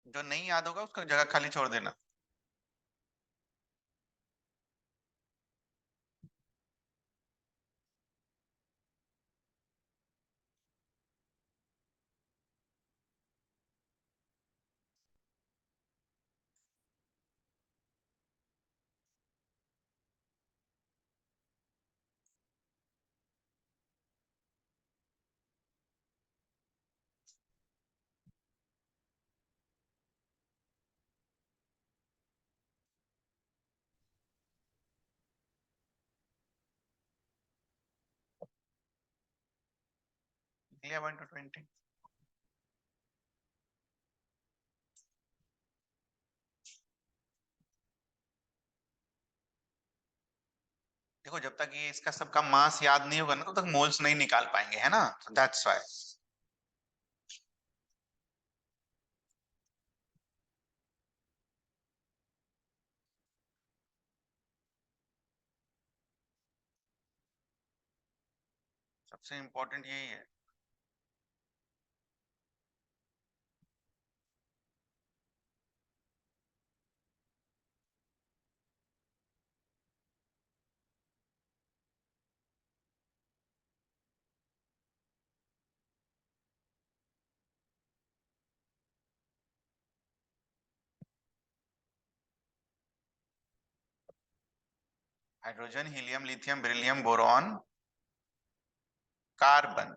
जो नहीं याद होगा उसको जगह खाली छोड़ देना। लिया 1 to 20। देखो जब तक ये इसका सबका मास याद नहीं होगा ना तब तक मोल्स नहीं निकाल पाएंगे, है ना? That's why. सबसे इंपॉर्टेंट यही है। Hydrogen, helium, lithium, beryllium, boron, carbon.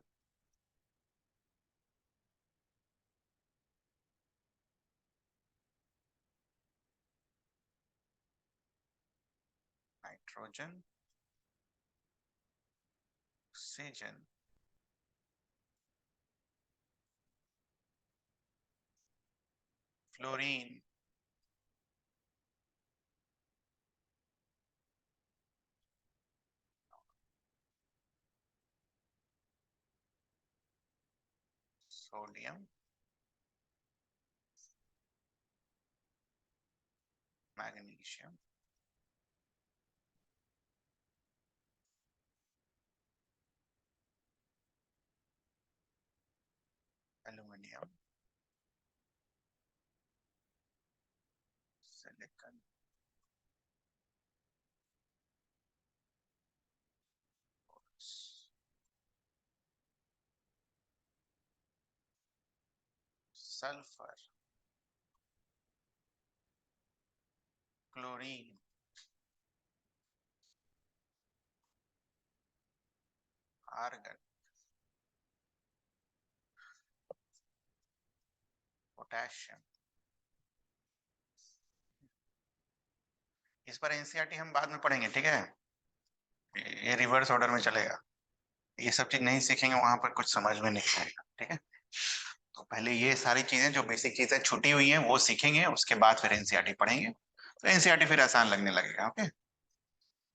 Nitrogen, oxygen, fluorine, sodium, magnesium, aluminium, silicon, sulphur, chlorine, argon, potassium. इस पर एनसीईआरटी हम बाद में पढ़ेंगे, ठीक है? ये रिवर्स ऑर्डर में चलेगा। ये सब चीज नहीं सीखेंगे वहां पर कुछ समझ में नहीं आएगा, ठीक है? तो पहले ये सारी चीजें जो बेसिक चीजें छुटी हुई हैं वो सीखेंगे, उसके बाद फिर एनसीईआरटी पढ़ेंगे। तो एनसीईआरटी फिर आसान लगने लगेगा, ओके?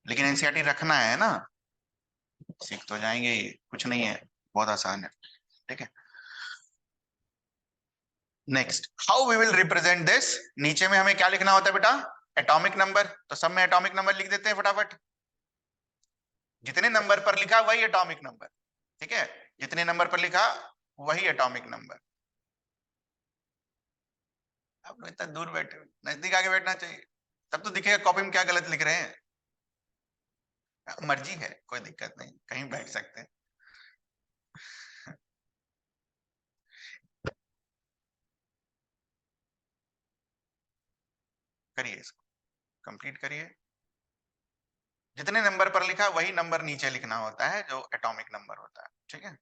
लेकिन एनसीईआरटी रखना है ना, सीख तो जाएंगे ही, कुछ नहीं है, बहुत आसान है, ठीक है? Next, how we will represent this. नीचे में हमें क्या लिखना होता है बेटा? Atomic number. तो सब में एटॉमिक नंबर लिख देते हैं फटाफट। जितने नंबर पर लिखा वही एटॉमिक नंबर, ठीक है? जितने नंबर पर लिखा वही एटॉमिक नंबर। आप लोग इतना दूर बैठे हो, नजदीक आके बैठना चाहिए, तब तो दिखेगा कॉपी में क्या गलत लिख रहे हैं। मर्जी है, कोई दिक्कत नहीं, कहीं बैठ सकते हैं। करिए इसको, कंप्लीट करिए। जितने नंबर पर लिखा वही नंबर नीचे लिखना होता है जो एटॉमिक नंबर होता है, ठीक है?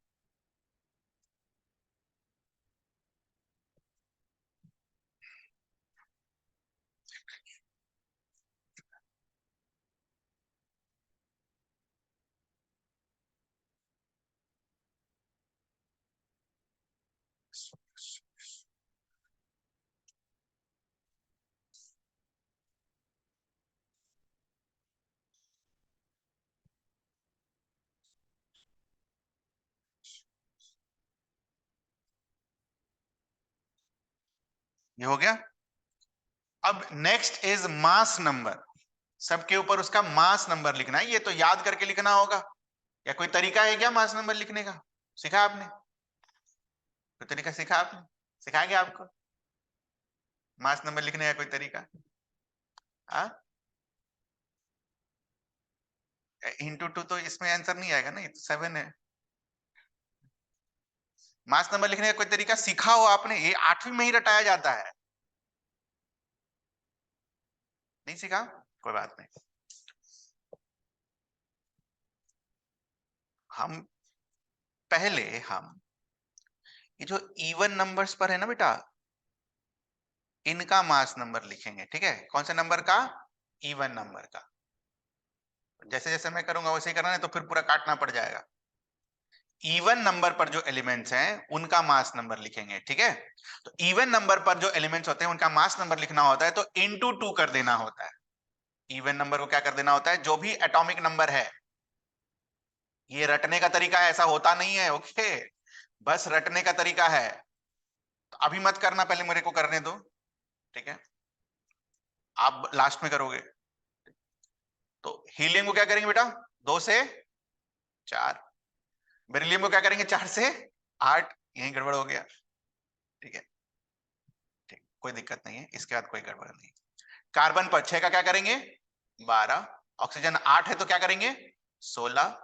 ये हो गया। अब नेक्स्ट इज मास नंबर। सबके ऊपर उसका मास नंबर लिखना है, ये तो याद करके लिखना होगा। या कोई तरीका है क्या मास नंबर लिखने का? सिखा आपने? कोई तरीका सिखा आपने? सिखाया क्या आपको? मास नंबर लिखने का कोई तरीका? इंटू टू तो इसमें आंसर नहीं आएगा ना, ये तो 7 है। मास नंबर लिखने का कोई तरीका सीखा हो आपने? ये 8वीं में ही रटाया जाता है। नहीं सीखा, कोई बात नहीं। हम पहले हम ये जो इवन नंबर्स पर है ना बेटा, इनका मास नंबर लिखेंगे, ठीक है? कौन से नंबर का? इवन नंबर का। जैसे जैसे मैं करूंगा वैसे ही करना है, तो फिर पूरा काटना पड़ जाएगा। इवन नंबर पर जो एलिमेंट्स हैं उनका मास नंबर लिखेंगे, ठीक है? तो इवन नंबर पर जो एलिमेंट्स होते हैं उनका मास नंबर लिखना होता है तो इंटू टू कर देना होता है। इवन नंबर को क्या कर देना होता है? जो भी एटॉमिक नंबर है। ये रटने का तरीका है, ऐसा होता नहीं है, ओके? बस रटने का तरीका है, तो अभी मत करना, पहले मेरे को करने दो, ठीक है? आप लास्ट में करोगे। तो हीलियम को क्या करेंगे बेटा? 2 से 4। बेरिलियम को क्या करेंगे? 4 से 8। यही गड़बड़ हो गया, ठीक है? ठीक, कोई दिक्कत नहीं है, इसके बाद कोई गड़बड़ नहीं। कार्बन पर 6 का क्या करेंगे? 12। ऑक्सीजन 8 है तो क्या करेंगे? 16।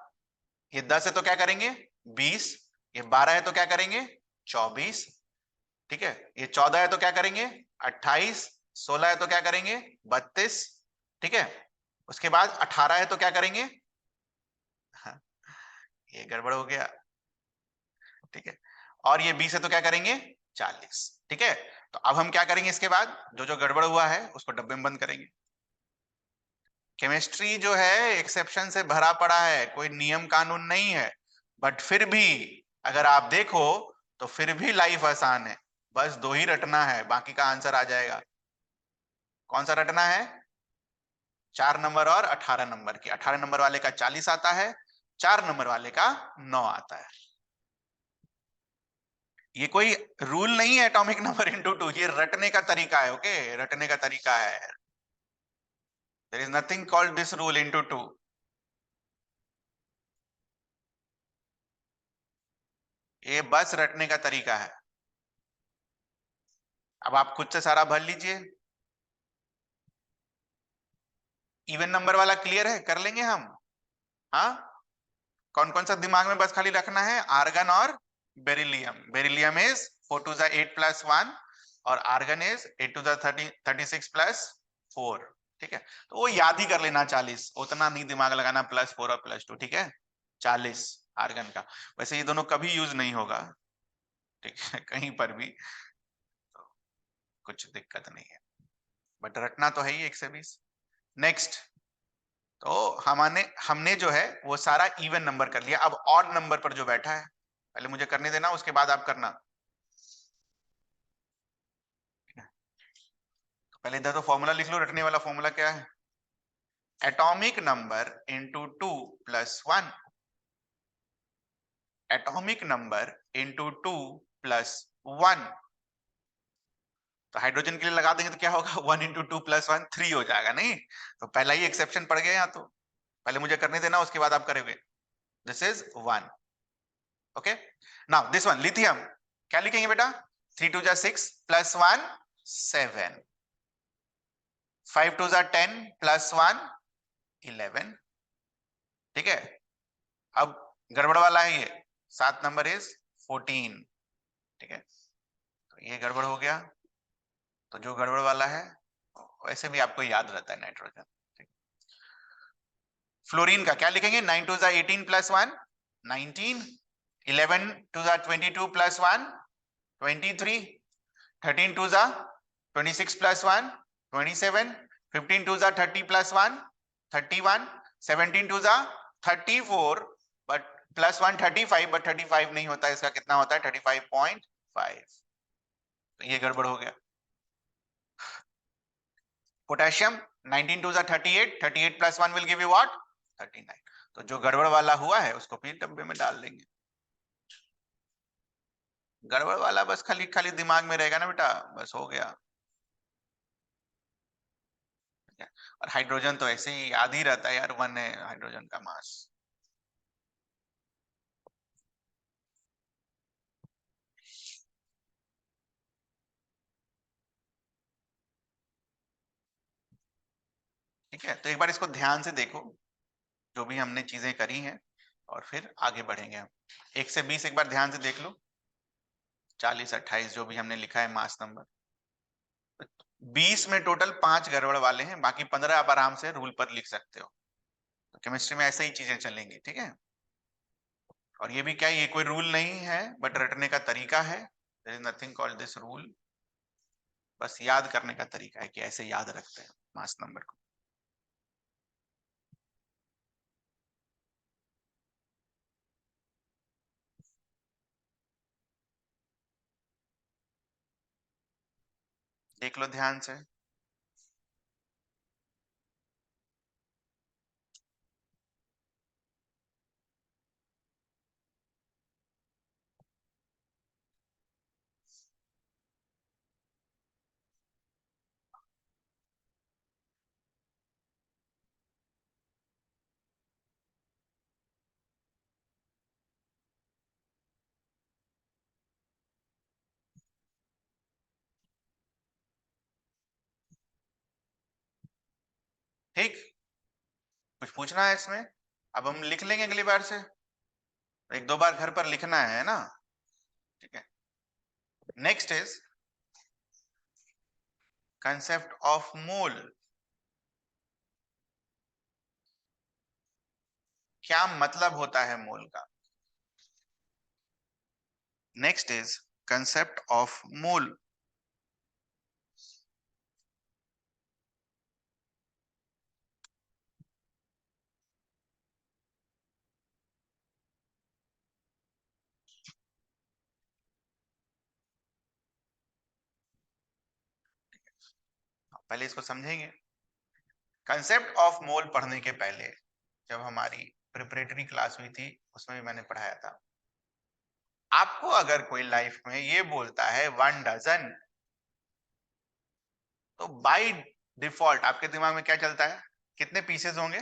ये 10 है तो क्या करेंगे? 20। ये 12 है तो क्या करेंगे? 24। ठीक है, ये 14 है तो क्या करेंगे? 28। 16 है तो क्या करेंगे? 32। ठीक है, उसके बाद 18 है तो क्या करेंगे? हाँ, ये गड़बड़ हो गया, ठीक है? और ये 20 है तो क्या करेंगे? 40। ठीक है, तो अब हम क्या करेंगे? इसके बाद जो जो गड़बड़ हुआ है उसको डब्बे में बंद करेंगे। केमिस्ट्री जो है एक्सेप्शन से भरा पड़ा है, कोई नियम कानून नहीं है, बट फिर भी अगर आप देखो तो फिर भी लाइफ आसान है। बस 2 ही रटना है, बाकी का आंसर आ जाएगा। कौन सा रटना है? 4 नंबर और 18 नंबर की। 18 नंबर वाले का 40 आता है, 4 नंबर वाले का 9 आता है। ये कोई रूल नहीं है एटॉमिक नंबर इनटू 2, ये रटने का तरीका है, ओके? रटने का तरीका है। There is nothing called this rule into 2। ये बस रटने का तरीका है। अब आप खुद से सारा भर लीजिए। इवन नंबर वाला क्लियर है? कर लेंगे हम। हाँ, कौन कौन सा दिमाग में बस खाली रखना है? आर्गन और beryllium. Beryllium is 4 to the 8 plus 1 और argon is 8 to the 36 plus 4। ठीक है, तो वो याद ही कर लेना 40, उतना नहीं दिमाग लगाना, प्लस 4 और प्लस 2, ठीक है? 40 आर्गन का। वैसे ये दोनों कभी यूज नहीं होगा, ठीक है? कहीं पर भी, तो कुछ दिक्कत नहीं है, बट रटना तो है ही 120। नेक्स्ट, तो हमने हमने जो है वो सारा इवन नंबर कर लिया। अब ऑड नंबर पर जो बैठा है, पहले मुझे करने देना, उसके बाद आप करना। तो पहले इधर तो फॉर्मूला लिख लो, रटने वाला फॉर्मूला क्या है? Atomic number into 2 plus 1। Atomic number into 2 plus 1। तो हाइड्रोजन के लिए लगा देंगे तो क्या होगा? 1 इंटू 2 प्लस 1 3 हो जाएगा, नहीं? तो पहला ही एक्सेप्शन पड़ गया यहाँ तो। पहले मुझे करने देना, उसके बाद आप करोगे। This is 1। Okay, now this one lithium, क्या लिखेंगे बेटा? 3 टू जा 6 प्लस 1 7। 5 टू जा 10 प्लस 1 11। ठीक है, अब गड़बड़ वाला है ये, 7 नंबर इज 14। ठीक है, तो ये गड़बड़ हो गया। तो जो गड़बड़ वाला है वैसे भी आपको याद रहता है, नाइट्रोजन। फ्लोरीन का क्या लिखेंगे? 9 टू जा 18 प्लस 1 19। 11 टू जा 22 प्लस 1 23। 13 टू जा 26 प्लस 1 27। 15 टू जा 30 प्लस 1 31। 17 टू जा 34, बट प्लस 1 35, बट 35 नहीं होता, इसका कितना होता है? 35.5। तो ये गड़बड़ हो गया। पोटेशियम 19 टू जा 38। 38 plus 1 will give you what? 39। तो जो गड़बड़ वाला हुआ है उसको फिर डब्बे में डाल देंगे। गड़बड़ वाला बस खाली खाली दिमाग में रहेगा ना बेटा, बस हो गया। और हाइड्रोजन तो ऐसे ही याद ही रहता है यार, 1 है हाइड्रोजन का मास। ठीक है, तो एक बार इसको ध्यान से देखो, जो भी हमने चीजें करी हैं, और फिर आगे बढ़ेंगे हम। 1 से 20 एक बार ध्यान से देख लो, 40, 28 जो भी हमने लिखा है मास नंबर। 20 में टोटल 5 गड़बड़ वाले हैं, बाकी 15 आप आराम से रूल पर लिख सकते हो। तो केमिस्ट्री में ऐसे ही चीजें चलेंगी, ठीक है। और ये भी क्या है, ये कोई रूल नहीं है, बट रटने का तरीका है। There is nothing called this rule, बस याद करने का तरीका है कि ऐसे याद रखते हैं मास नंबर को। देख लो ध्यान से। ठीक, कुछ पूछना है इसमें? अब हम लिख लेंगे अगली बार से, एक दो बार घर पर लिखना है ना। ठीक है, next is concept of mole. क्या मतलब होता है मोल का? Next is concept of mole. पहले इसको समझेंगे। कंसेप्ट ऑफ मोल पढ़ने के पहले, जब हमारी प्रिपरेटरी क्लास हुई थी, उसमें भी मैंने पढ़ाया था। आपको अगर कोई लाइफ में ये बोलता है 1 डजन, तो बाय डिफॉल्ट आपके दिमाग में क्या चलता है? कितने पीसेस होंगे?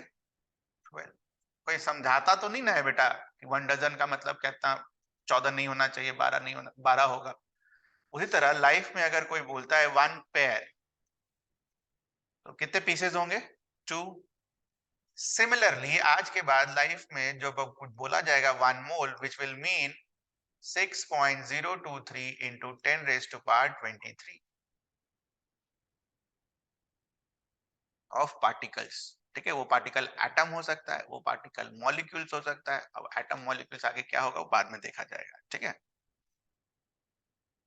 12। कोई समझाता तो नहीं ना है बेटा कि 1 डजन का मतलब कहता 14 नहीं होना चाहिए, 12 नहीं होना, 12 होगा। उसी तरह लाइफ में अगर कोई बोलता है 1 पेयर, तो कितने पीसेस होंगे? 2। सिमिलरली आज के बाद लाइफ में जो कुछ बोला जाएगा 1 mole, which will mean 6.023 into 10 raised to power 23 of particles. ठीक है, वो पार्टिकल एटम हो सकता है, वो पार्टिकल मॉलिक्यूल्स हो सकता है। अब एटम मॉलिक्यूल्स आगे क्या होगा वो बाद में देखा जाएगा। ठीक है,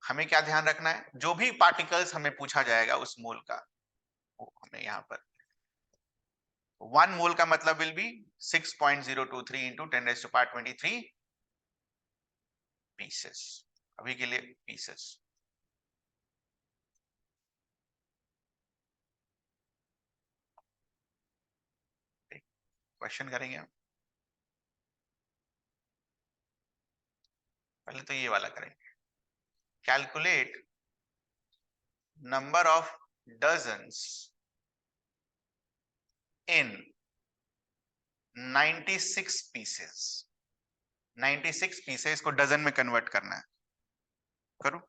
हमें क्या ध्यान रखना है, जो भी पार्टिकल्स हमें पूछा जाएगा उस मोल का, वो हमें यहाँ पर 1 मोल का मतलब will be 6.023 into 10 raised to power 23 pieces. अभी के लिए पीसेस। क्वेश्चन करेंगे हम। पहले तो ये वाला करेंगे, calculate number of dozens in 96 pieces. 96 pieces को डजन में कन्वर्ट करना है। करो।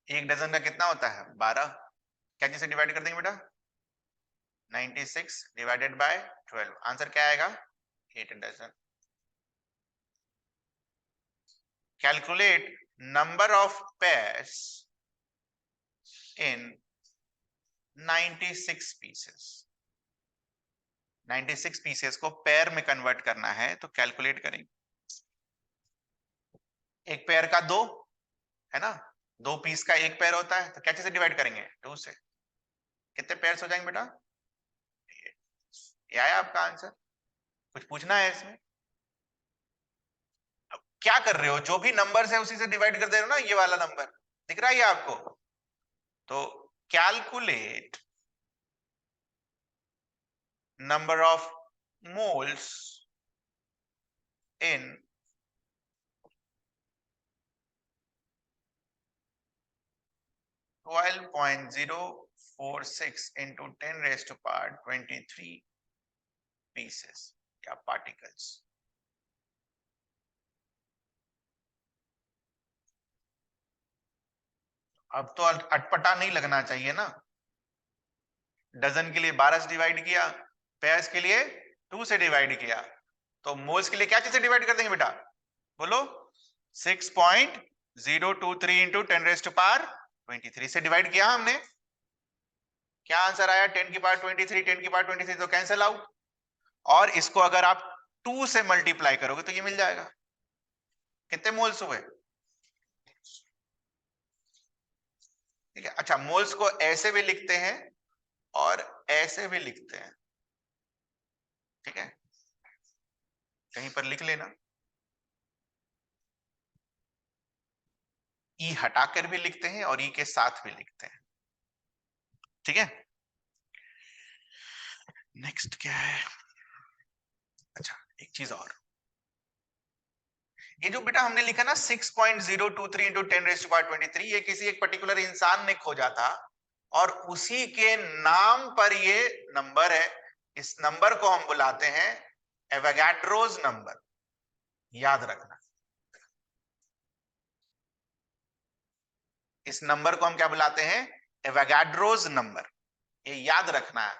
एक डजन का कितना होता है? 12। क्या चीज से डिवाइड कर देंगे बेटा? 96 डिवाइडेड बाय 12, आंसर क्या आएगा? 8 dozen. Calculate number of pairs in 96 pieces. 96 pieces को पेयर में कन्वर्ट करना है, तो कैलकुलेट करेंगे। एक पेयर का 2 है ना, 2 पीस का एक पेयर होता है, तो क्या चीज से डिवाइड करेंगे? 2 से। कितने पेयर्स हो जाएंगे बेटा? ये आया आपका आंसर। कुछ पूछना है इसमें? क्या कर रहे हो, जो भी नंबर है उसी से डिवाइड कर दे रहे हो ना, ये वाला नंबर दिख रहा है ये आपको। तो calculate number of moles in 12.0 0.46 into 10 raised to power 23 pieces या particles. अब तो अटपटा नहीं लगना चाहिए ना। डजन के लिए 12 से डिवाइड किया, पेयर्स के लिए 2 से डिवाइड किया, तो मोल्स के लिए क्या चीज से डिवाइड कर देंगे बेटा, बोलो 6.023 इंटू 10 रेज़ टू पावर 23 से डिवाइड किया हमने। क्या आंसर आया? 10 की पावर 23, 10 की पावर 23 तो कैंसिल आउट, और इसको अगर आप 2 से मल्टीप्लाई करोगे तो ये मिल जाएगा। कितने मोल्स हुए? ठीक है। अच्छा, मोल्स को ऐसे भी लिखते हैं और ऐसे भी लिखते हैं, ठीक है, कहीं पर लिख लेना। ई हटाकर भी लिखते हैं और ई के साथ भी लिखते हैं, ठीक है। नेक्स्ट क्या है? अच्छा, एक चीज और, ये जो बेटा हमने लिखा ना 6.023 इंटू 10 रेज़ टू पावर 23, ये किसी एक पर्टिकुलर इंसान ने खोजा था और उसी के नाम पर ये नंबर है। इस नंबर को हम बुलाते हैं एवोगाड्रोस नंबर, याद रखना। इस नंबर को हम क्या बुलाते हैं? एवोगाड्रोस नंबर, ये याद रखना है।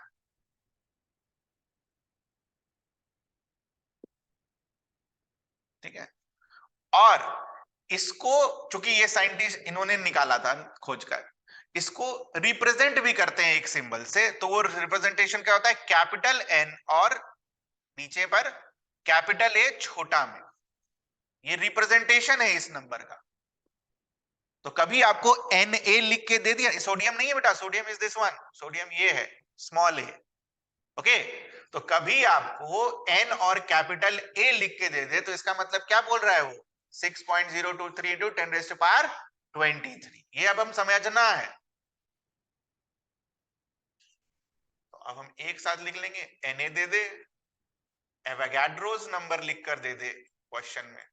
ठीक है। और इसको, चूंकि ये साइंटिस्ट इन्होंने निकाला था खोजकर, इसको रिप्रेजेंट भी करते हैं एक सिंबल से, तो वो रिप्रेजेंटेशन क्या होता है? कैपिटल एन और नीचे पर कैपिटल ए छोटा में, ये रिप्रेजेंटेशन है इस नंबर का। तो कभी आपको एन ए लिख के दे दिया, सोडियम नहीं है बेटा, sodium is this one, sodium ये है स्मॉल ए, ओके। तो कभी आपको एन और कैपिटल ए लिख के दे दे तो इसका मतलब क्या बोल रहा है वो? 6.023 इंटू 10 रेज़ टू पावर 23, ये अब हम समझना है। तो अब हम एक साथ लिख लेंगे, Na दे दे, एवोगाड्रोस नंबर लिख कर दे दे क्वेश्चन में,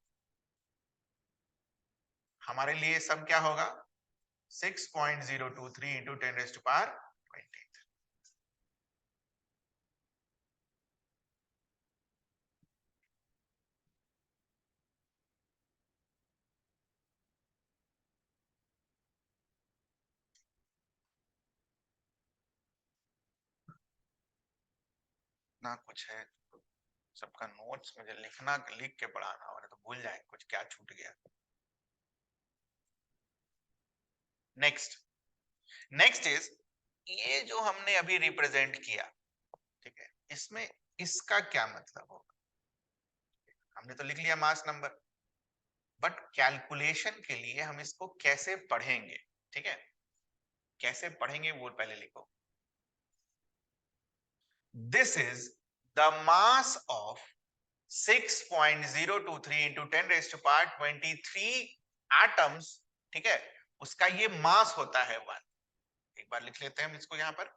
हमारे लिए सब क्या होगा? 6.023 इंटू 10 रेज़ टू पावर 23। ना कुछ है, सबका नोट्स मुझे लिखना, लिख के पढ़ाना, और तो भूल जाए कुछ क्या छूट गया। नेक्स्ट, नेक्स्ट इज, ये जो हमने अभी रिप्रेजेंट किया, ठीक है, इसमें इसका क्या मतलब होगा? हमने तो लिख लिया मास नंबर, बट कैलकुलेशन के लिए हम इसको कैसे पढ़ेंगे? ठीक है, कैसे पढ़ेंगे वो पहले लिखो। This is the mass of 6.023 into 10 raise to power 23 atoms, ठीक है, उसका ये मास होता है 1। एक बार लिख लेते हैं हम इसको यहां पर।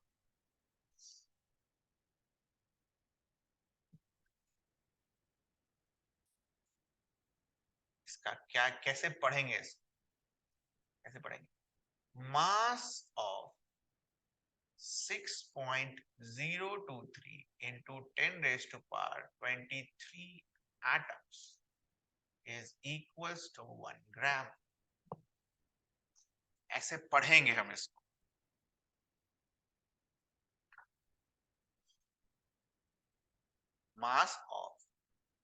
इसका क्या, कैसे पढ़ेंगे इसको? कैसे पढ़ेंगे? मास of 6.023 into 10 raised to power 23 atoms is equals to 1 gram। ऐसे पढ़ेंगे हम इसको। मास of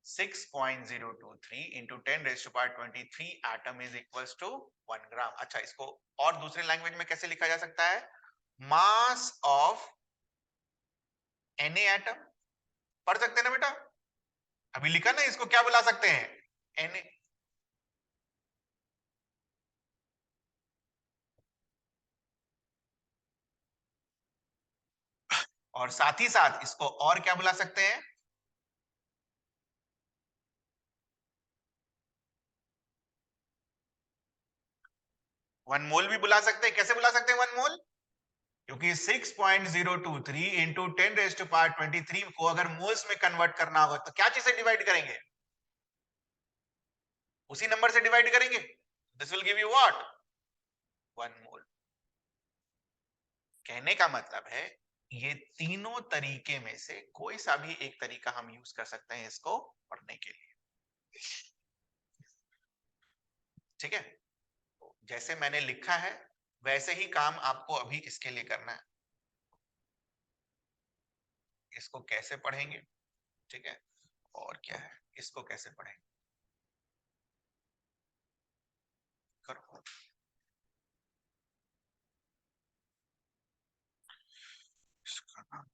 6.023 into 10 raised to power 23 atom is equals to 1 gram। अच्छा, इसको और दूसरे लैंग्वेज में कैसे लिखा जा सकता है? मास ऑफ Na एटम, पढ़ सकते हैं ना बेटा? अभी लिखा ना, इसको क्या बुला सकते हैं? Na। और साथ ही साथ इसको और क्या बुला सकते हैं? 1 मोल भी बुला सकते हैं। कैसे बुला सकते हैं 1 मोल? क्योंकि 6.023 इंटू 10 रेज़ टू पावर 23 को अगर मोल्स में कन्वर्ट करना होगा तो क्या चीज से डिवाइड करेंगे? उसी नंबर से डिवाइड करेंगे। This will give you what? 1 मोल। कहने का मतलब है ये तीनों तरीके में से कोई सा भी एक तरीका हम यूज कर सकते हैं इसको पढ़ने के लिए। ठीक है, तो जैसे मैंने लिखा है वैसे ही काम आपको अभी इसके लिए करना है। इसको कैसे पढ़ेंगे, ठीक है, और क्या है, इसको कैसे पढ़ेंगे, करो। इसका नाम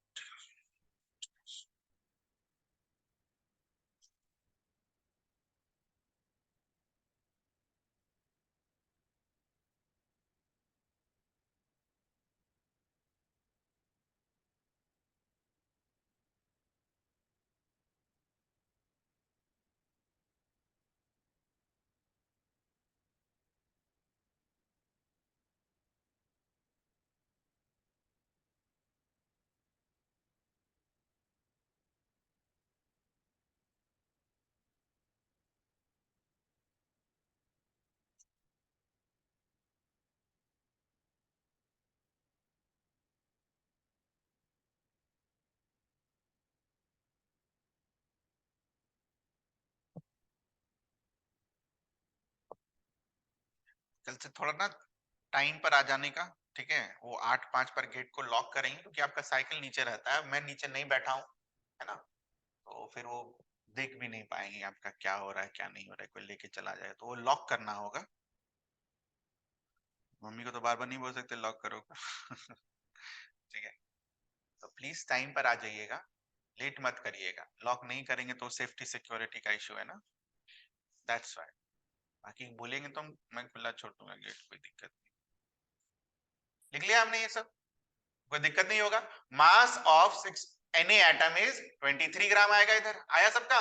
कल से थोड़ा ना टाइम पर आ जाने का, ठीक है, वो 8:05 पर गेट को लॉक करेंगे क्योंकि आपका साइकिल नीचे रहता है, मैं नीचे नहीं बैठा हूँ, है ना, तो फिर वो देख भी नहीं पाएंगे आपका क्या हो रहा है क्या नहीं हो रहा है, कोई लेके चला जाए तो वो लॉक करना होगा। मम्मी को तो बार बार नहीं बोल सकते लॉक करो ठीक है, तो प्लीज टाइम पर आ जाइएगा, लेट मत करिएगा, लॉक नहीं करेंगे तो सेफ्टी सिक्योरिटी का इशू है ना, दैट्स व्हाई। बाकी बोलेंगे तो मैं खुला छोड़ दूंगा गेट, कोई दिक्कत नहीं। लिख लिया हमने ये सब, कोई दिक्कत नहीं होगा। Mass of 6 Na atom is 23 ग्राम आएगा, इधर आया सबका,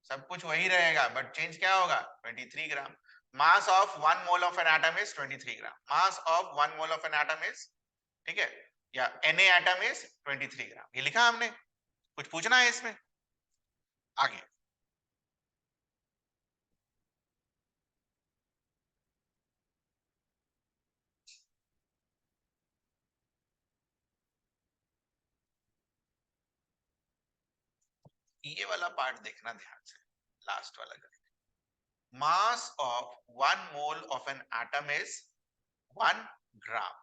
सब कुछ वही रहेगा बट चेंज क्या होगा, 23 gram. Mass of 1 mole of an atom is 23 gram, mass of 1 mole of an atom is, ठीक है, या Na एटम इज 23 ग्राम, ये लिखा हमने, कुछ पूछना है इसमें आगे। ये वाला पार्ट देखना ध्यान से, लास्ट वाला। मास of 1 mole of an atom is 1 ग्राम,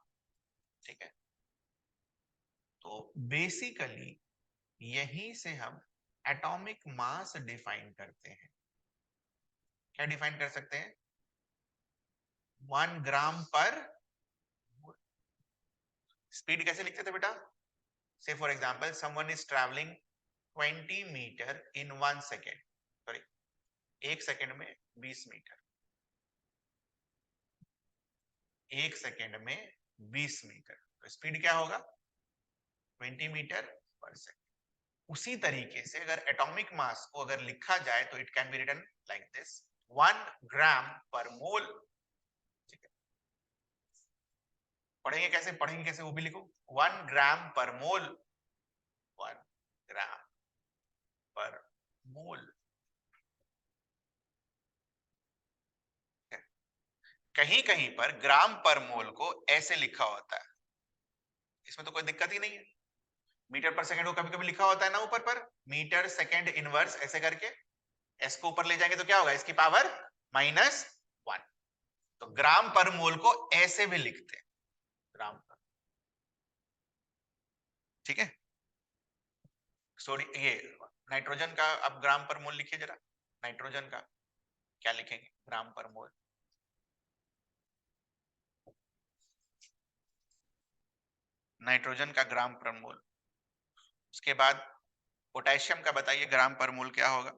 ठीक है, तो बेसिकली यहीं से हम एटॉमिक मास डिफाइन करते हैं। क्या डिफाइन कर सकते हैं, 1 ग्राम पर, स्पीड कैसे लिखते थे बेटा, say for example someone is travelling 20 metre in 1 second, sorry 1 second में 20 मीटर, 1 सेकेंड में 20 मीटर, तो स्पीड क्या होगा, 20 मीटर पर सेकेंड। उसी तरीके से अगर एटॉमिक मास को अगर लिखा जाए तो it can be written like this, 1 gram per mole, ठीक है, पढ़ेंगे कैसे, पढ़ेंगे कैसे वो भी लिखो, 1 ग्राम पर मोल, 1 ग्राम पर मोल। कहीं कहीं पर ग्राम पर मोल को ऐसे लिखा होता है, इसमें तो कोई दिक्कत ही नहीं है। मीटर पर सेकंड को कभी कभी लिखा होता है ना ऊपर पर, मीटर सेकंड इनवर्स ऐसे करके, एस को ऊपर ले जाएंगे तो क्या होगा, इसकी पावर -1, तो ग्राम पर मोल को ऐसे भी लिखते हैं, ग्राम पर, ठीक है। सॉरी ये नाइट्रोजन का अब ग्राम पर मोल लिखिए जरा, नाइट्रोजन का क्या लिखेंगे ग्राम पर मोल, नाइट्रोजन का ग्राम पर मोल। उसके बाद पोटेशियम का बताइए ग्राम पर मोल क्या होगा,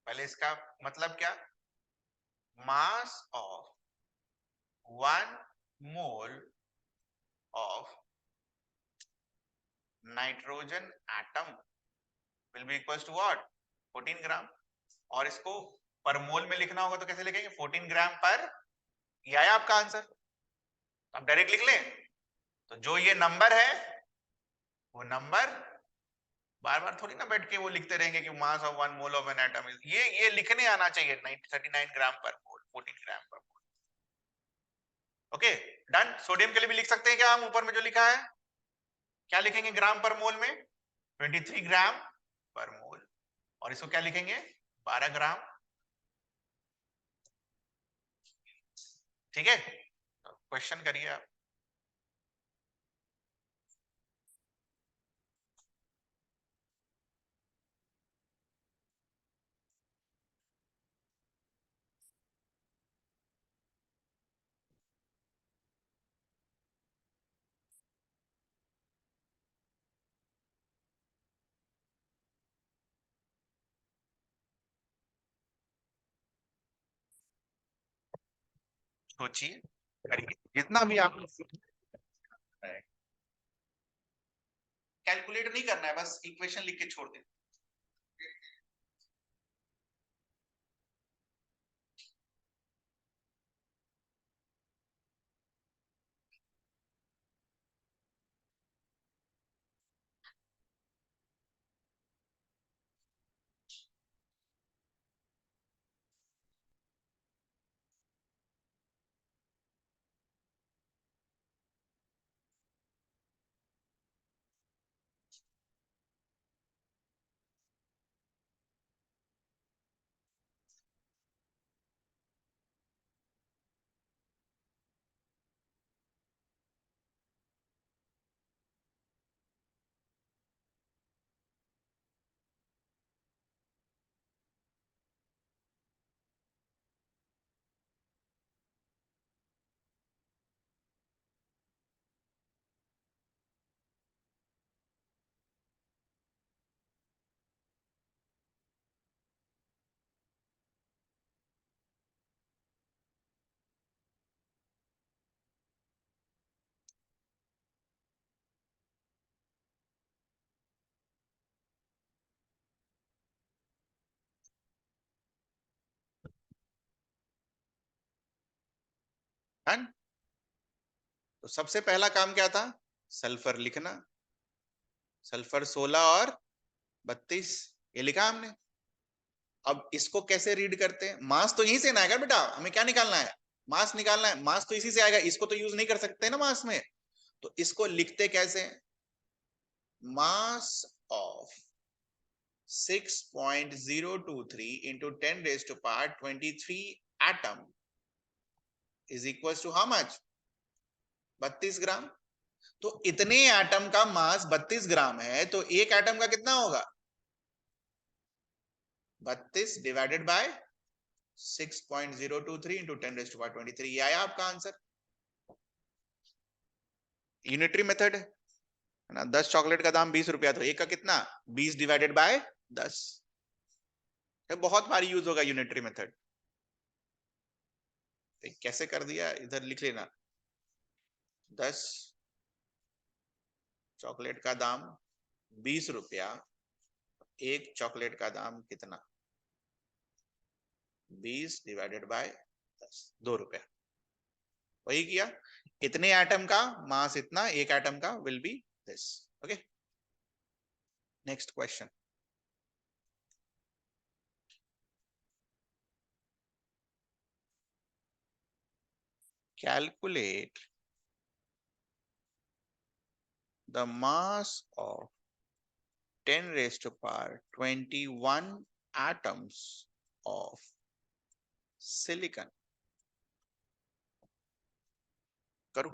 पहले इसका मतलब क्या, mass of 1 mole nitrogen atom will be equal to what 14 gram. और इसको पर मोल में लिखना होगा तो कैसे लिखेंगे 14 ग्राम पर, ये आया आपका आंसर। आप डायरेक्ट लिख लें तो जो ये नंबर है वो नंबर बार बार थोड़ी ना बैठ के वो लिखते रहेंगे कि मास of 1 mole of an atom is, ये लिखने आना चाहिए 39 ग्राम पर मोल, 14 ग्राम पर मोल। Okay done. सोडियम के लिए भी लिख सकते हैं क्या हम, ऊपर में जो लिखा है क्या लिखेंगे ग्राम पर मोल में 23 ग्राम पर मोल। और इसको क्या लिखेंगे 12 ग्राम। ठीक है, क्वेश्चन करिए आप। सोचिए करिए जितना भी आप, कैलकुलेट नहीं करना है, बस इक्वेशन लिख के छोड़ दें। डन। तो सबसे पहला काम क्या था, सल्फर लिखना। सल्फर 16 और 32 ये लिखा हमने। अब इसको कैसे रीड करते हैं, मास तो यहीं से ना आएगा बेटा, हमें क्या निकालना है मास निकालना है, मास तो इसी से आएगा, इसको तो यूज नहीं कर सकते ना मास में। तो इसको लिखते कैसे, मास of 6.023 into 10 raised to power 23 atom is equals to how much 32 ग्राम। तो इतने एटम का मास 32 ग्राम है, तो एक एटम का कितना होगा 32 divided by 6.023 into 10 raised to power 23, ये आया आपका आंसर। यूनिटरी मेथड है ना। 10 चॉकलेट का दाम 20 रुपया, तो एक का कितना 20 डिवाइडेड बाय 10। बहुत बारी यूज होगा यूनिटरी मेथड। कैसे कर दिया इधर लिख लेना, 10 चॉकलेट का दाम 20 रुपया, एक चॉकलेट का दाम कितना 20 डिवाइडेड बाय 10, 2 रुपया। वही किया, इतने एटम का मास इतना, एक एटम का will be this. Okay next question. Calculate the mass of 10 raised to power 21 atoms of silicon। करो।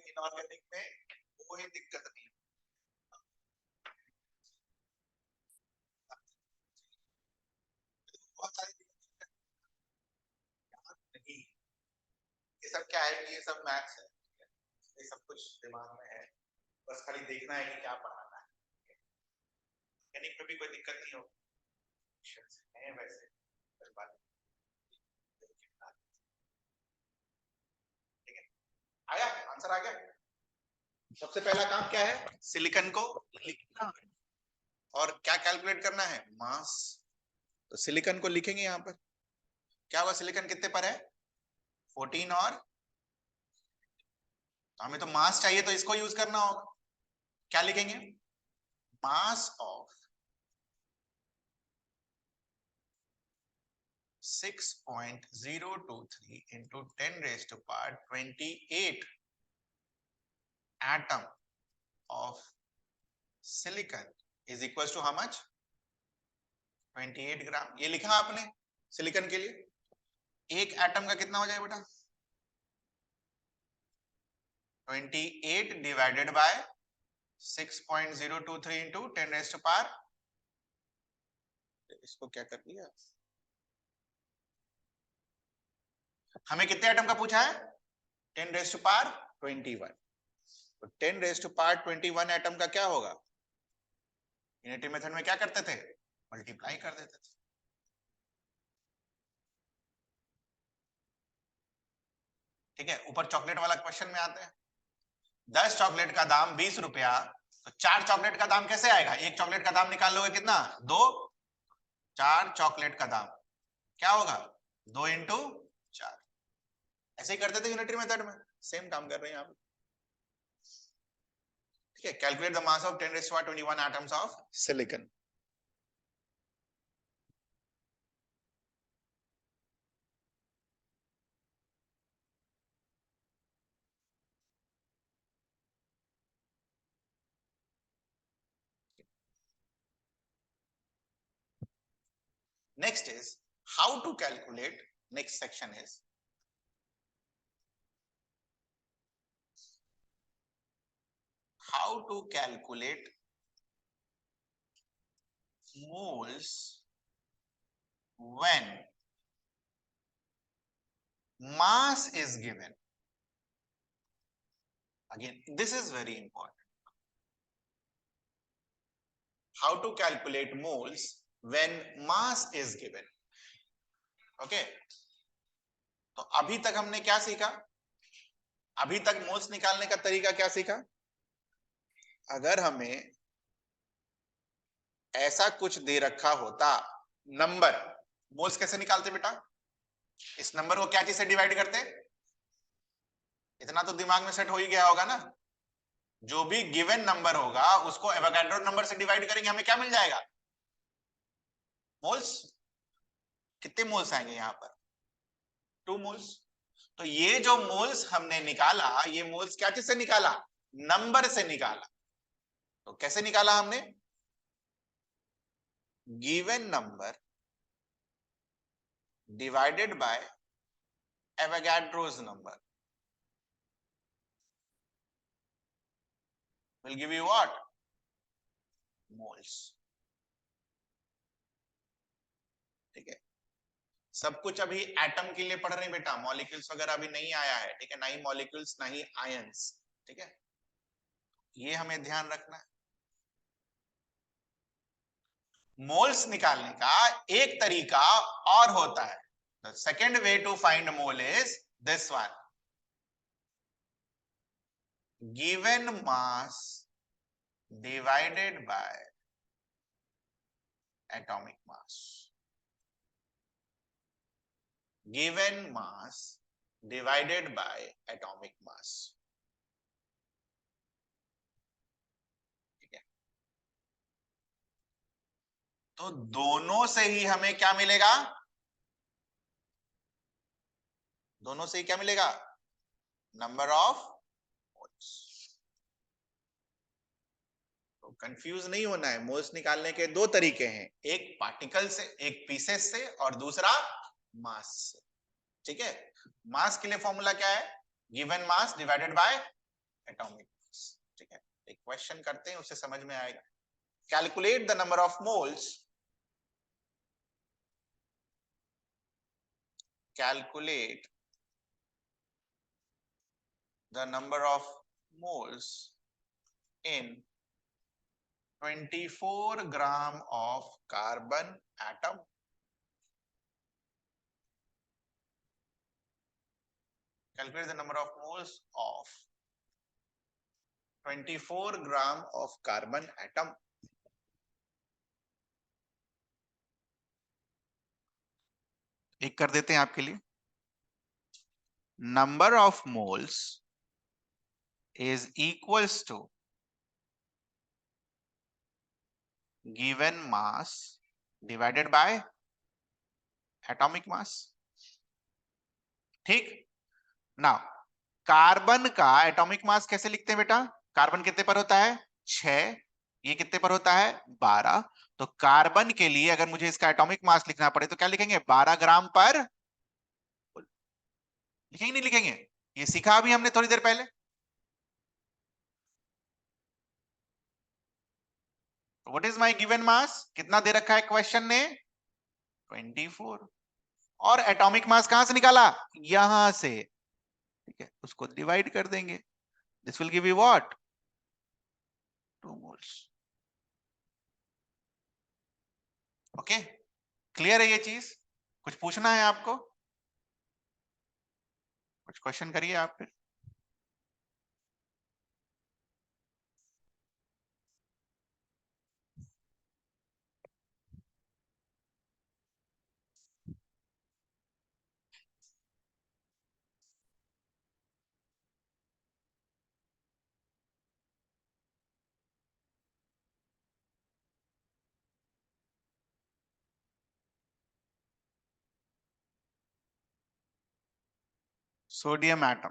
इनऑर्गेनिक में कोई दिक्कत नहीं। बहुत सारी नहीं, ये सब क्या है कि ये सब मैथ्स है, ये सब कुछ दिमाग में है, बस खाली देखना है कि क्या पढ़ाना है। ऑर्गेनिक में भी कोई दिक्कत नहीं होगी है वैसे, ठीक है। आया आंसर आ गया। सबसे पहला काम क्या है, सिलिकॉन को लिखना और क्या कैलकुलेट करना है, मास। तो सिलिकॉन को लिखेंगे यहां पर, क्या हुआ सिलिकॉन कितने पर है 14 और हमें तो मास चाहिए तो इसको यूज करना होगा। क्या लिखेंगे, मास of 6.023 into 10 raised to power 28 atom of silicon is equals to how much 28 ग्राम। ये लिखा आपने सिलिकॉन के लिए, एक एटम का कितना हो जाए बेटा 28 divided by 6.023 into 10 raised to power, इसको क्या कर दिया, हमें कितने एटम का पूछा है 10 raised to power 21। तो 10 raised to power 21 एटम का क्या होगा, यूनिटी मेथड में क्या करते थे मल्टीप्लाई कर देते थे। ठीक है, ऊपर चॉकलेट वाला क्वेश्चन में आते हैं, 10 चॉकलेट का दाम 20 रुपया, तो 4 चॉकलेट का दाम कैसे आएगा, एक चॉकलेट का दाम निकाल लोगे कितना 2, 4 चॉकलेट का दाम क्या होगा 2 इंटू 4, ऐसे ही करते थे यूनिटरी मेथड में, सेम काम कर रहे हैं आप। ठीक है, calculate the mass of 10 raised to power 21 atoms of silicon. Next is how to calculate, next section is how to calculate moles when mass is given. Again, this is very important. How to calculate moles when mass is given. Okay, तो अभी तक हमने क्या सीखा, अभी तक moles निकालने का तरीका क्या सीखा, अगर हमें ऐसा कुछ दे रखा होता नंबर, मोल्स कैसे निकालते बेटा, इस नंबर को क्या चीज से डिवाइड करते, इतना तो दिमाग में सेट हो ही गया होगा ना, जो भी गिवन नंबर होगा उसको एवोगाड्रो नंबर से डिवाइड करेंगे, हमें क्या मिल जाएगा मोल्स। कितने मोल्स आएंगे यहां पर 2 मोल्स। तो ये जो मोल्स हमने निकाला, ये मोल्स क्या चीज से निकाला, नंबर से निकाला। तो कैसे निकाला हमने, given number divided by Avogadro's number will give you what moles। ठीक है, सब कुछ अभी एटम के लिए पढ़ रहे हैं बेटा, मॉलिक्यूल्स वगैरह अभी नहीं आया है। ठीक है, ना ही मॉलिक्यूल्स ना ही आयंस। ठीक है, ये हमें ध्यान रखना है। मोल्स निकालने का एक तरीका और होता है, the second way to find mole is this one, given mass divided by atomic mass, given mass divided by atomic mass। ठीक है, तो दोनों से ही हमें क्या मिलेगा, दोनों से ही क्या मिलेगा, नंबर ऑफ मोल्स। तो कंफ्यूज नहीं होना है, मोल्स निकालने के दो तरीके हैं, एक पार्टिकल से, एक पीसेस से, और दूसरा मास से। ठीक है, मास के लिए फॉर्मूला क्या है, given mass divided by atomic mass. ठीक है, एक क्वेश्चन करते हैं, उससे समझ में आएगा। Calculate the number of moles, calculate the number of moles in 24 gram of carbon atom। Calculate the number of moles of 24 gram of carbon atom। एक कर देते हैं आपके लिए। Number of moles is equals to given mass divided by atomic mass। ठीक, now carbon का atomic mass कैसे लिखते हैं बेटा? कार्बन कितने पर होता है? 6। ये कितने पर होता है? 12। तो कार्बन के लिए अगर मुझे इसका एटॉमिक मास लिखना पड़े तो क्या लिखेंगे? 12 ग्राम पर। लिखेंगे नहीं लिखेंगे? ये सीखा अभी हमने थोड़ी देर पहले। What is my given mass? कितना दे रखा है क्वेश्चन ने? 24। और एटॉमिक मास कहां से निकाला? यहां से। ठीक है, उसको डिवाइड कर देंगे। This will give you what? 2 moles. Okay, clear है ये चीज? कुछ पूछना है आपको? कुछ क्वेश्चन करिए आप फिर। Sodium atom.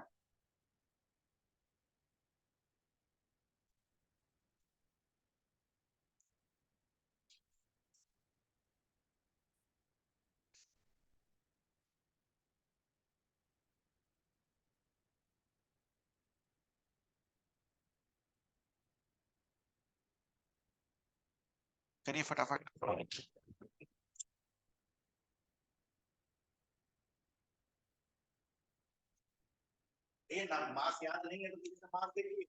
करिए फटाफट। ये ना मास याद नहीं है तो किसी से मास देखिए।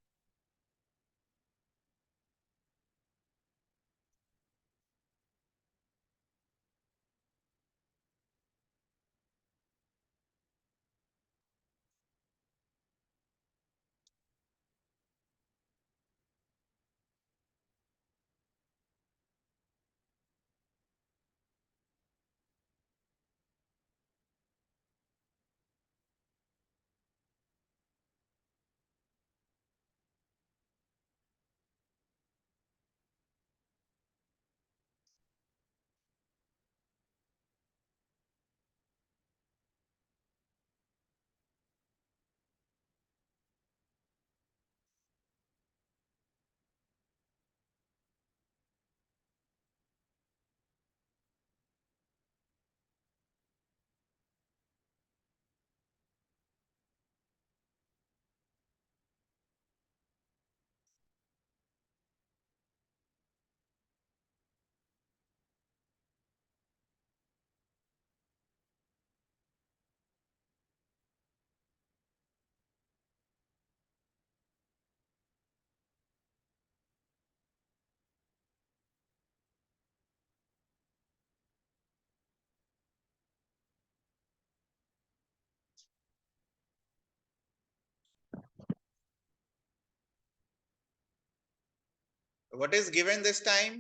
What is given this time?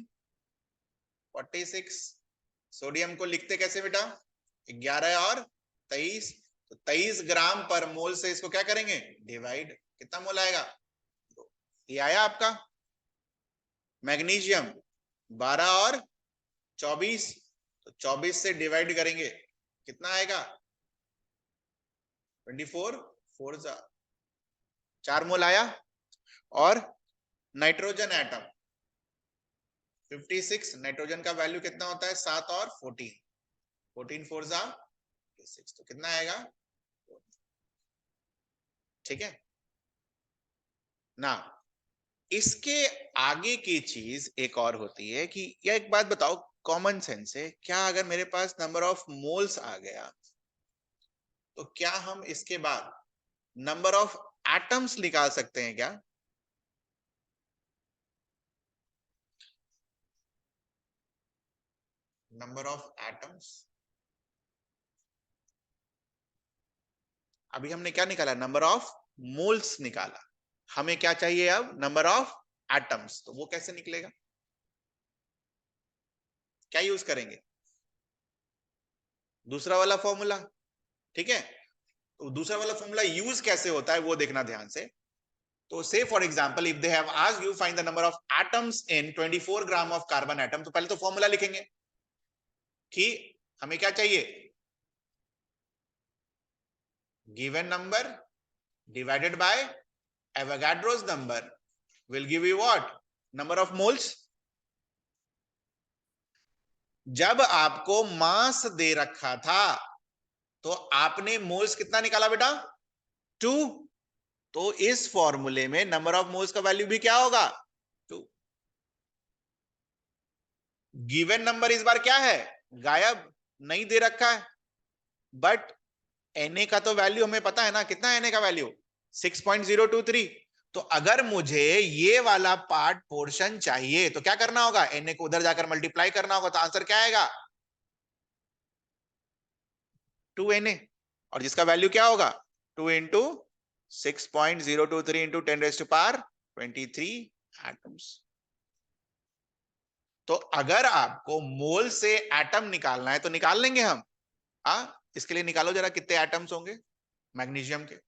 46। Sodium को लिखते कैसे बेटा? 11 और 23। तो 23 ग्राम पर मोल से इसको क्या करेंगे? डिवाइड। कितना मोल आएगा? ये आया आपका। मैग्नीशियम 12 और 24। तो 24 से डिवाइड करेंगे, कितना आएगा? 24। 4 4 मोल आया। और नाइट्रोजन एटम 56। नाइट्रोजन का वैल्यू कितना होता है? 7 और 14। 14 4 6। तो कितना आएगा? ठीक है। ना इसके आगे की चीज एक और होती है कि या एक बात बताओ, कॉमन सेंस है क्या, अगर मेरे पास नंबर ऑफ मोल्स आ गया तो क्या हम इसके बाद नंबर ऑफ एटम्स निकाल सकते हैं क्या? नंबर ऑफ एटम्स, अभी हमने क्या निकाला, नंबर ऑफ मोल्स निकाला, हमें क्या चाहिए अब, नंबर ऑफ एटम्स। तो वो कैसे निकलेगा, क्या यूज करेंगे, दूसरा वाला फॉर्मूला। ठीक है, तो दूसरा वाला फॉर्मूला यूज कैसे होता है वो देखना ध्यान से। तो से for example if they have asked you find the number of atoms in 24 gram of carbon atom, तो पहले तो फॉर्मूला लिखेंगे कि हमें क्या चाहिए, given number divided by Avogadro's number will give you what, number of moles. जब आपको मास दे रखा था तो आपने मोल्स कितना निकाला बेटा, 2। तो इस फॉर्मूले में नंबर ऑफ मोल्स का वैल्यू भी क्या होगा, 2। गिवन नंबर इस बार क्या है, गायब, नहीं दे रखा है, बट Na का तो वैल्यू हमें पता है ना, कितना है Na का वैल्यू, 6.023। तो अगर मुझे ये वाला पार्ट पोर्शन चाहिए तो क्या करना होगा, Na को उधर जाकर मल्टीप्लाई करना होगा, तो आंसर क्या आएगा, 2Na। और जिसका वैल्यू क्या होगा, 2 into 6.023 into 10⁻³ एटम्स। तो अगर आपको मोल से एटम निकालना है तो निकाल लेंगे हम। इसके लिए निकालो जरा कितने एटम्स होंगे मैग्नीशियम के।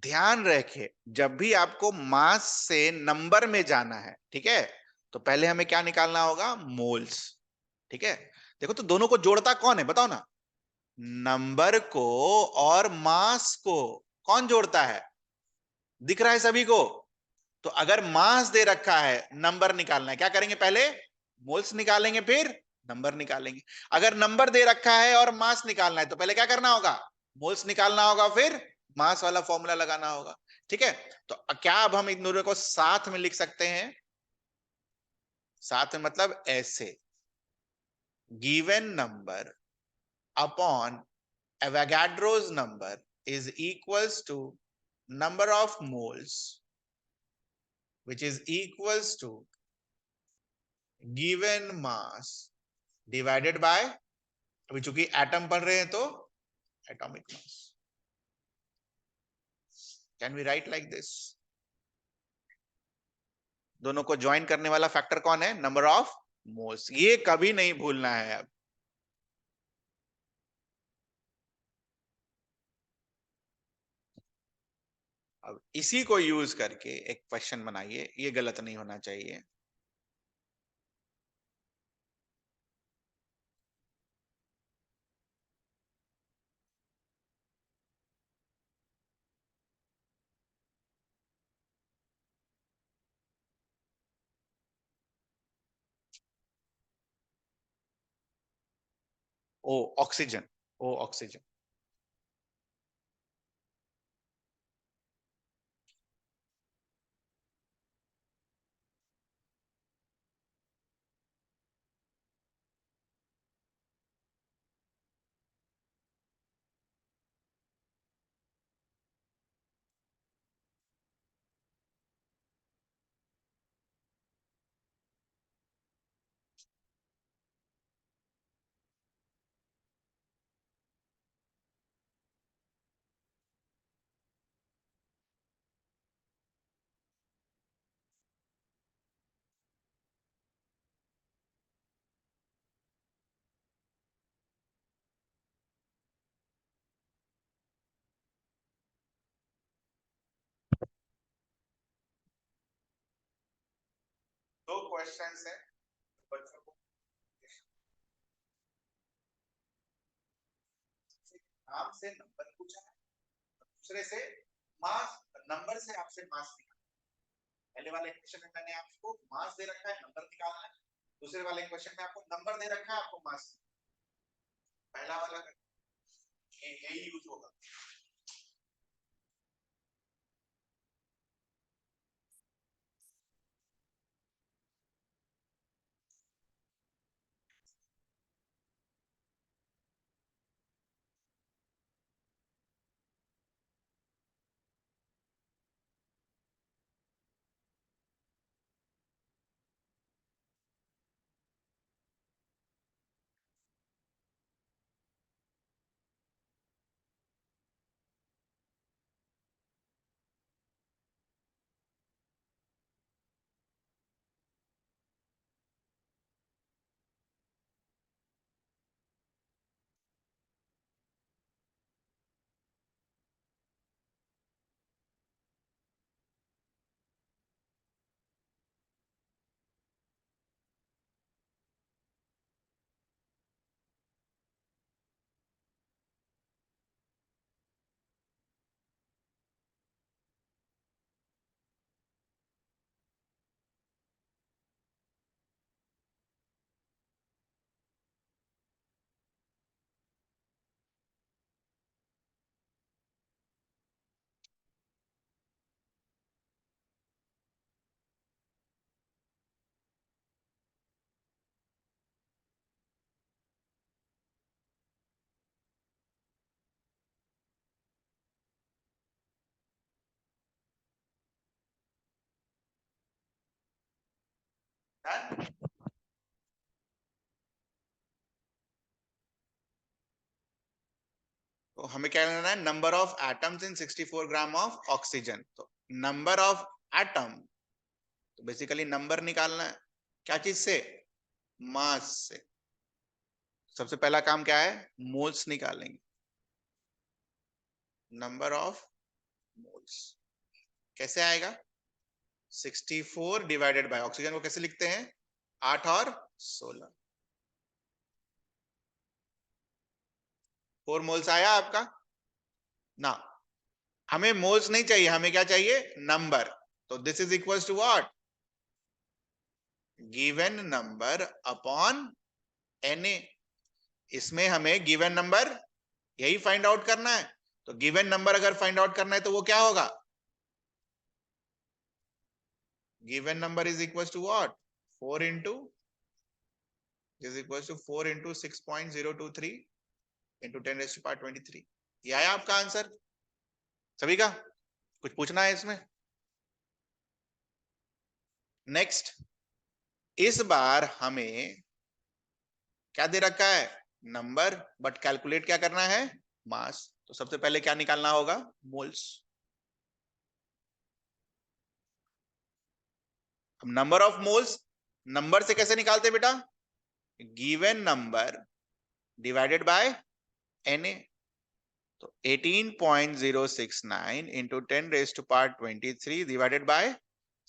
ध्यान रखे, जब भी आपको मास से नंबर में जाना है, ठीक है, तो पहले हमें क्या निकालना होगा, मोल्स। ठीक है, देखो तो दोनों को जोड़ता कौन है बताओ ना, नंबर को और मास को कौन जोड़ता है, दिख रहा है सभी को। तो अगर मास दे रखा है, नंबर निकालना है, क्या करेंगे, पहले मोल्स निकालेंगे फिर नंबर निकालेंगे। अगर नंबर दे रखा है और मास निकालना है तो पहले क्या करना होगा, मोल्स निकालना होगा फिर मास वाला फॉर्मूला लगाना होगा। ठीक है, तो क्या अब हम इन दोनों को साथ में लिख सकते हैं, साथ में मतलब ऐसे, given number upon Avogadro's number is equals to number of moles which is equals to given mass divided by, अभी चूंकि एटम पढ़ रहे हैं तो atomic mass. Can we write like this, दोनों को ज्वाइन करने वाला फैक्टर कौन है, नंबर ऑफ मोल्स, ये कभी नहीं भूलना है। अब इसी को यूज करके एक क्वेश्चन बनाइए, ये गलत नहीं होना चाहिए। ओ ऑक्सीजन, ओ ऑक्सीजन, क्वेश्चंस है बच्चों को नाम से नंबर पूछा है, दूसरे से मास, नंबर से आपसे मास निकालना। पहले वाले क्वेश्चन में मैंने आपको मास दे रखा है, नंबर निकालना है। दूसरे वाले क्वेश्चन में आपको नंबर दे रखा है, आपको मास। पहला वाला यही यूज होगा। तो हमें क्या लेना है, number of atoms in 64 gram of oxygen. तो नंबर ऑफ एटम, तो बेसिकली नंबर निकालना है क्या चीज से, मास से। सबसे पहला काम क्या है, मोल्स निकालेंगे, नंबर ऑफ मोल्स। कैसे आएगा, 64 डिवाइडेड बाय ऑक्सीजन को कैसे लिखते हैं, 8 और 16। 4 मोल्स आया आपका ना। हमें मोल्स नहीं चाहिए, हमें क्या चाहिए, नंबर। तो this is equal to what, given number upon Na। इसमें हमें गिवन नंबर यही फाइंड आउट करना है। तो गिवन नंबर अगर फाइंड आउट करना है तो वो क्या होगा, given number is equal to what, 4 into is equal to 4 into 6.023 into 10⁻23। ये आया आपका आंसर सभी का। कुछ पूछना है इसमें। नेक्स्ट, इस बार हमें क्या दे रखा है, नंबर, बट कैलकुलेट क्या करना है, मास। तो सबसे पहले क्या निकालना होगा, मोल्स। अब नंबर ऑफ मोल्स, नंबर से कैसे निकालते बेटा, given number divided by Na। तो 18.069 इंटू 10⁻23 डिवाइडेड बाय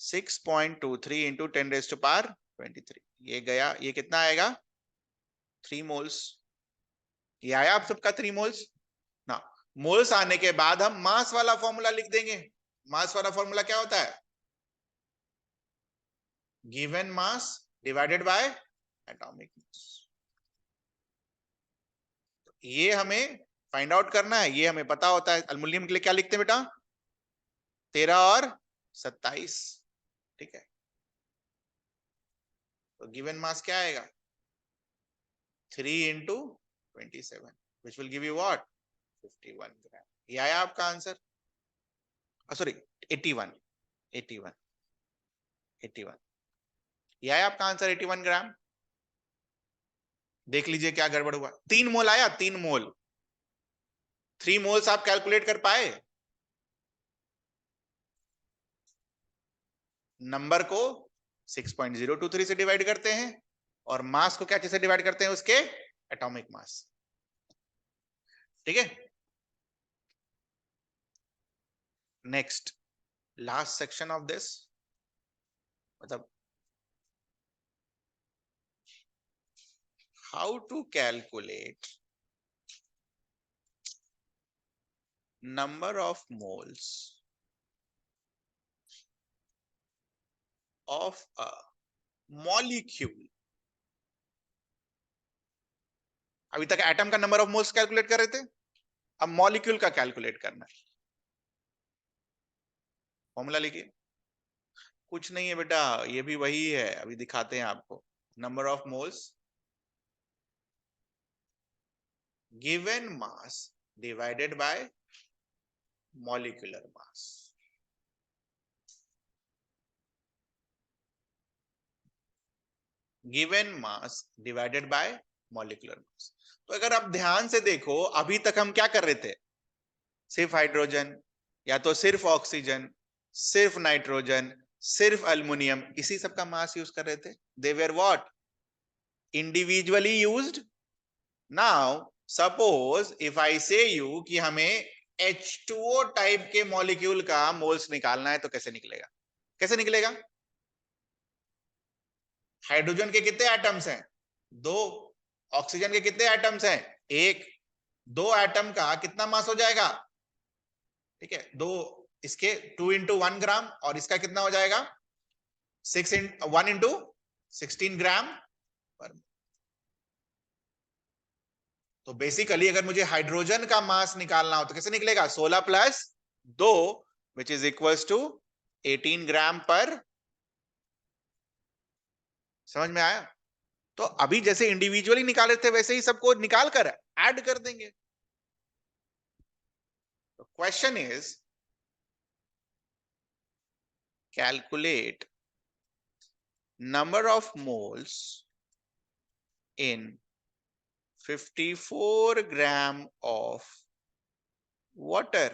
6.23 इंटू 10⁻23। ये गया, ये कितना आएगा, 3 मोल्स। ये आया आप सबका 3 मोल्स ना। मोल्स आने के बाद हम मास वाला फॉर्मूला लिख देंगे। मास वाला फॉर्मूला क्या होता है, given mass divided by atomic mass. ये हमें फाइंड आउट करना है, ये हमें पता होता है। एल्युमिनियम के लिए क्या लिखते हैं बेटा, 13 और 27। ठीक है, तो गिवन मास क्या आएगा, 3 into 27 which will give you what, 51 ग्राम। ये आया आपका आंसर, सॉरी 81, 81, 81। ये आया आपका आंसर 81 ग्राम। देख लीजिए क्या गड़बड़ हुआ, 3 मोल आया, 3 मोल। 3 मोल्स आप कैलकुलेट कर पाए, नंबर को 6.023 से डिवाइड करते हैं और मास को क्या चीज से डिवाइड करते हैं, उसके एटॉमिक मास। ठीक है, next last section of this, मतलब how to calculate number of moles of a molecule. अभी तक एटम का नंबर ऑफ मोल्स कैलकुलेट कर रहे थे, अब मॉलिक्यूल का कैलकुलेट करना है. फॉर्मूला लिखिए. कुछ नहीं है बेटा, ये भी वही है, अभी दिखाते हैं आपको. Number of moles given mass divided by molecular mass. Given mass divided by molecular mass. तो अगर आप ध्यान से देखो, अभी तक हम क्या कर रहे थे? सिर्फ हाइड्रोजन, या तो सिर्फ ऑक्सीजन, सिर्फ नाइट्रोजन, सिर्फ अल्युमिनियम, इसी सब का मास यूज कर रहे थे. They were what? Individually used. Now suppose if I से यू कि हमें H2O टाइप के मॉलिक्यूल का मोल्स निकालना है, तो कैसे निकलेगा? कैसे निकलेगा? हाइड्रोजन के कितने एटम्स हैं? 2. ऑक्सीजन के कितने एटम्स हैं? 1. 2 एटम का कितना मास हो जाएगा? ठीक है, 2 इसके 2 इंटू 1 ग्राम, और इसका कितना हो जाएगा? 1 इंटू 16 ग्राम पर. तो बेसिकली अगर मुझे हाइड्रोजन का मास निकालना हो तो कैसे निकलेगा? 16 plus 2 which is equals to 18 gram per. समझ में आया? तो अभी जैसे इंडिविजुअली निकाले थे, वैसे ही सबको निकाल कर ऐड कर देंगे. Question is calculate number of moles in 54 gram of water.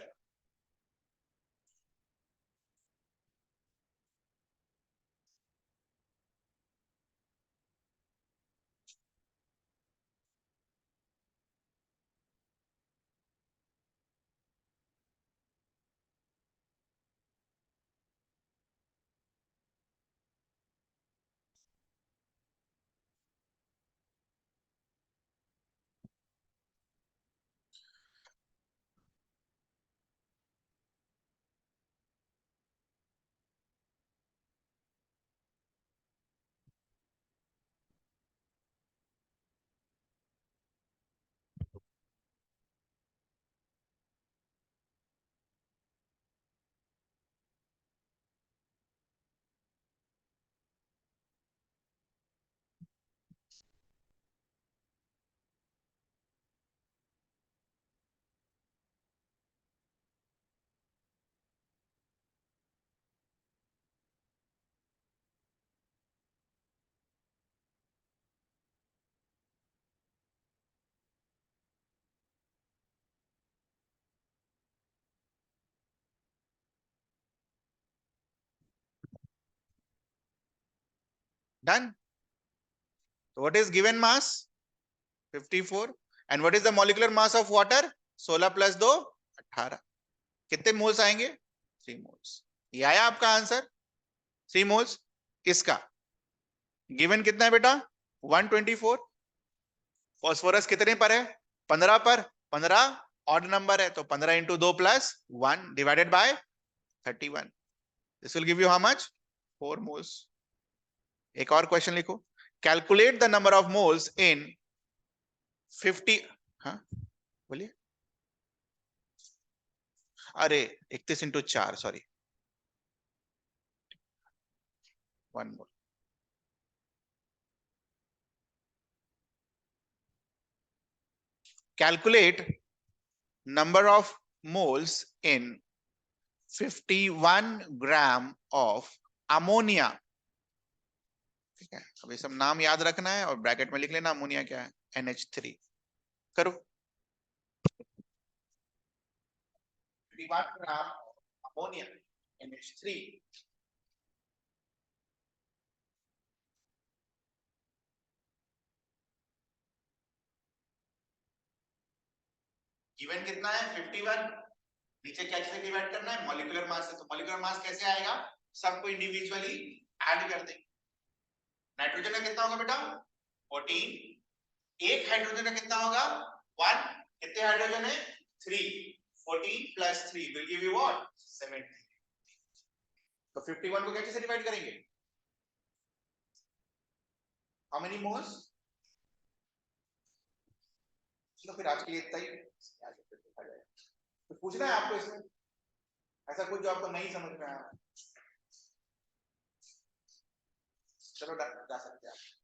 Done. So what is given mass? 54. And what is the molecular mass of water? 16 plus 2 18. कितने मोल्स आएंगे? 3 मोल्स. ये आया आपका आंसर, 3 मोल्स. इसका गिवन कितना है बेटा? 124. फॉस्फोरस कितने पर है? 15 पर. 15 ऑड नंबर है, तो 15 into 2 plus 1 divided by 31. This will give you how much? 4 moles. एक और क्वेश्चन लिखो. Calculate the number of moles इन 50. हाँ बोलिए. अरे 31 into 4, sorry, 1 mole. Calculate number of moles in 51 gram of ammonia. ठीक है, अभी सब नाम याद रखना है और ब्रैकेट में लिख लेना अमोनिया क्या है. NH3. करो. 51 ग्राम अमोनिया NH3. गिवन कितना है? 51. नीचे क्या से डिवाइड करना है? मॉलिक्यूलर मास से. तो मॉलिक्यूलर मास कैसे आएगा? सबको इंडिविजुअली ऐड कर देंगे. नाइट्रोजन का कितना होगा बेटा? 14. एक हाइड्रोजन का कितना होगा 1, कितने हाइड्रोजन है 3, 14 plus 3 will give you what 70। तो 51 को कैसे डिवाइड करेंगे, हाउ मेनी मोल्स, तो फिर आज के लिए इतना ही, तो पूछना है आपको इसमें ऐसा कुछ जो आपको नहीं समझ में आया, चलो जा सकते हैं आप।